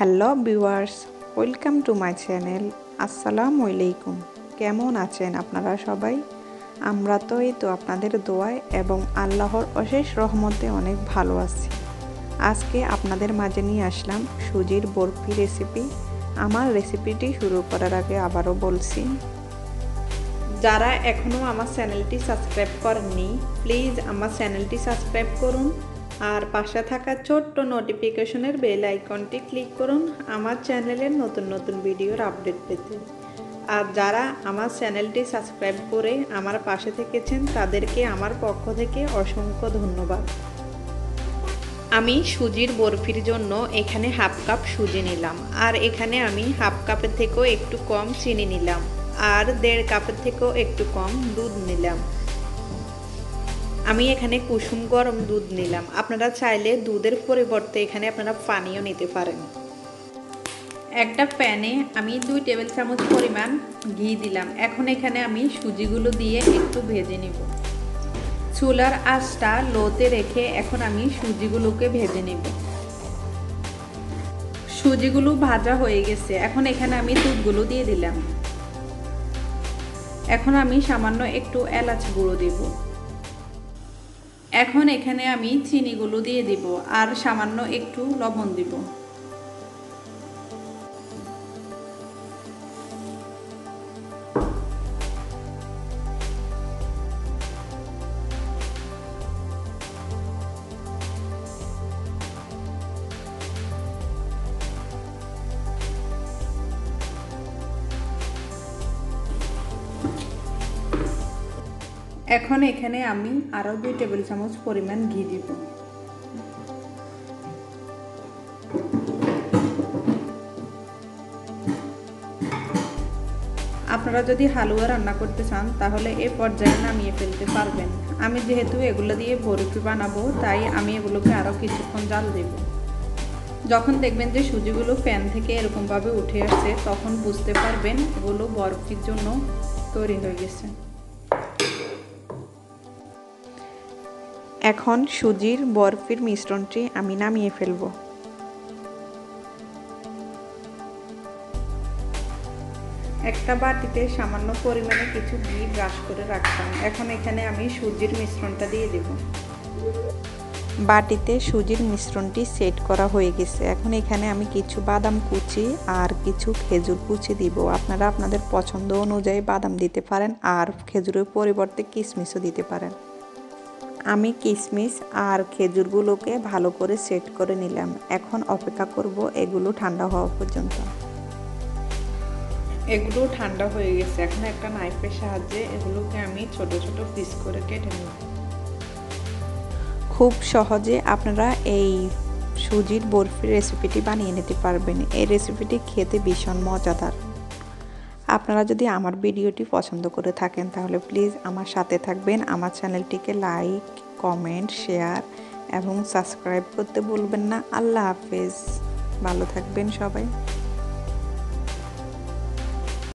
Hello viewers, welcome to my channel. আসসালামু আলাইকুম। কেমন আছেন আপনারা সবাই? আমরা তো এই তো আপনাদের দোয়ায় এবং আল্লাহর অশেষ রহমতে অনেক ভালো আছি। আজকে আপনাদের মাঝে নিয়ে আসলাম সুজির বরফি রেসিপি। আমার রেসিপিটি শুরু করার আগে আবারও বলছি, যারা এখনও আমার চ্যানেলটি সাবস্ক্রাইব করেননি প্লিজ আমার চ্যানেলটি সাবস্ক্রাইব করুন আর পাশে থাকা ছোট্ট নোটিফিকেশনের বেল আইকনটি ক্লিক করুন আমার চ্যানেলের নতুন নতুন ভিডিওর আপডেট পেতে। আর যারা আমার চ্যানেলটি সাবস্ক্রাইব করে আমার পাশে থেকেছেন তাদেরকে আমার পক্ষ থেকে অসংখ্য ধন্যবাদ। আমি সুজির বরফির জন্য এখানে হাফ কাপ সুজি নিলাম, আর এখানে আমি হাফ কাপের থেকেও একটু কম চিনি নিলাম, আর 1.5 কাপের থেকেও একটু কম দুধ নিলাম। আমি এখানে কুসুম গরম দুধ নিলাম। আপনারা চাইলে দুধের পরিবর্তে এখানে আপনারা পানিও নিতে পারেন। একটা প্যানে আমি 2 টেবিল চামচ পরিমাণ ঘি দিলাম। এখন এখানে আমি সুজিগুলো দিয়ে একটু ভেজে নিব। চুলার আঁচটা লোতে রেখে এখন আমি সুজিগুলোকে ভেজে নিব। সুজিগুলো ভাজা হয়ে গেছে। এখন এখানে আমি দুধগুলো দিয়ে দিলাম। এখন আমি সামান্য একটু এলাচ গুঁড়ো দিব। এখন এখানে আমি চিনিগুলো দিয়ে দিব আর সামান্য একটু লবণ দিব। এখন এখানে আমি আরো 2 টেবিল চামচ পরিমাণ ঘি দিব। আপনারা যদি হালুয়া রান্না করতে চান তাহলে এই পর্যায়ে নামিয়ে ফেলতে পারবেন। আমি যেহেতু এগুলো দিয়ে বরফি বানাবো তাই আমি এগুলোকে আরো কিছুক্ষণ জাল দেব। যখন দেখবেন যে সুজিগুলো প্যান থেকে এরকম ভাবে উঠে আসছে তখন বুঝতে পারবেন এগুলো বরফির জন্য তৈরি হয়ে গেছে। এখন সুজির বরফির মিশ্রণটি আমি নামিয়ে ফেলব। একটা বাটিতে সামান্য পরিমাণে কিছু ঘি ব্রাশ করে রাখলাম। এখন এখানে আমি সুজির মিশ্রণটা দিয়ে দেব। বাটিতে সুজির মিশ্রণটি সেট করা হয়ে গেছে। এখন এখানে আমি কিছু বাদাম কুচি আর কিছু খেজুর কুচি দিব। আপনারা আপনাদের পছন্দ অনুযায়ী বাদাম দিতে পারেন আর খেজুরের পরিবর্তে কিশমিশও দিতে পারেন। আমি কিশমিশ আর খেজুরগুলোকে ভালো করে সেট করে নিলাম। এখন অপেক্ষা করব এগুলো ঠান্ডা হওয়া পর্যন্ত। এগুলো ঠান্ডা হয়ে গেছে। এখন একটা নাইফের সাহায্যে এগুলোকে আমি ছোট ছোট পিস করে কেটে নেব। খুব সহজে আপনারা এই সুজির বরফির রেসিপিটি বানিয়ে নিতে পারবেন। এই রেসিপিটি খেতে ভীষণ মজাদার। আপনারা যদি আমার ভিডিওটি পছন্দ করে থাকেন তাহলে প্লিজ আমার সাথে থাকবেন। আমার চ্যানেলটিকে লাইক, কমেন্ট, শেয়ার এবং সাবস্ক্রাইব করতে ভুলবেন না। আল্লাহ হাফেজ। ভালো থাকবেন সবাই।